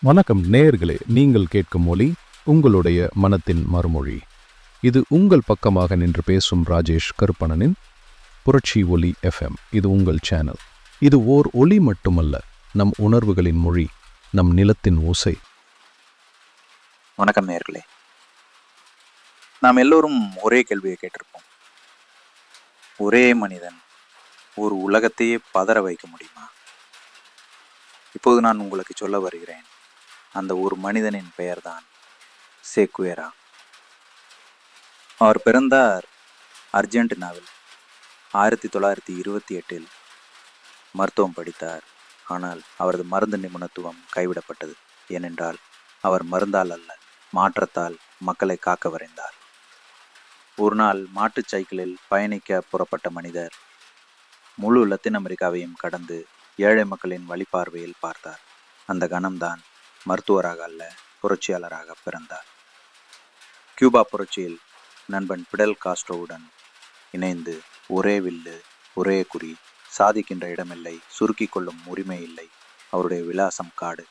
வணக்கம் நேயர்களே, நீங்கள் கேட்கும் மொழி உங்களுடைய மனத்தின் மறுமொழி. இது உங்கள் பக்கமாக நின்று பேசும் ராஜேஷ் கருப்பணனின் புரட்சி ஒலி எஃப்எம். இது உங்கள் சேனல். இது ஓர் ஒலி மட்டுமல்ல, நம் உணர்வுகளின் மொழி, நம் நிலத்தின் ஓசை. வணக்கம் நேயர்களே. நாம் எல்லோரும் ஒரே கேள்வியை கேட்டிருப்போம். ஒரே மனிதன் ஒரு உலகத்தையே பதற வைக்க முடியுமா? இப்போது நான் உங்களுக்கு சொல்ல வருகிறேன். அந்த ஒரு மனிதனின் பெயர்தான் சே குவேரா. அவர் பிறந்தார் அர்ஜென்டினாவில். 1928 மருத்துவம் படித்தார். ஆனால் அவரது மருந்து நிபுணத்துவம் கைவிடப்பட்டது. ஏனென்றால் அவர் மருந்தால் அல்ல, மாற்றத்தால் மக்களை காக்க விரைந்தார். ஒரு நாள் மாட்டுச் சைக்கிளில் பயணிக்க புறப்பட்ட மனிதர் முழு லத்தீன் அமெரிக்காவையும் கடந்து ஏழை மக்களின் வழிபார்வையில் பார்த்தார். அந்த கணம்தான் மருத்துவராக அல்ல, புரட்சியாளராக பிறந்தார். கியூபா புரட்சியில் நண்பன் பிடல் காஸ்ட்ரோவுடன் இணைந்து ஒரே வில்லு, ஒரே குறி, சாதிக்கின்ற இடமில்லை, சுருக்கி கொள்ளும் உரிமை இல்லை. அவருடைய விலாசம் காடு,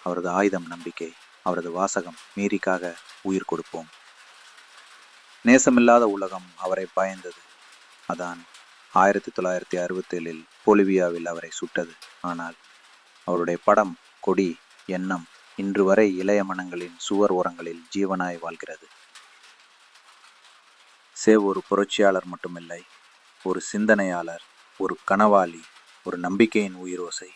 அவரது ஆயுதம் நம்பிக்கை, அவரது வாசகம் மீறிக்காக உயிர் கொடுப்போம். நேசமில்லாத உலகம் அவரை பயந்தது. அதான் 1967 பொலிவியாவில் அவரை சுட்டது. ஆனால் அவருடைய படம், கொடி, எண்ணம் இன்று வரை இளைய மனங்களின் சுவர் ஓரங்களில் ஜீவனாய் வாழ்கிறது. சே ஒரு புரட்சியாளர் மட்டுமில்லை, ஒரு சிந்தனையாளர், ஒரு கனவாளி, ஒரு நம்பிக்கையின் உயிரோசை.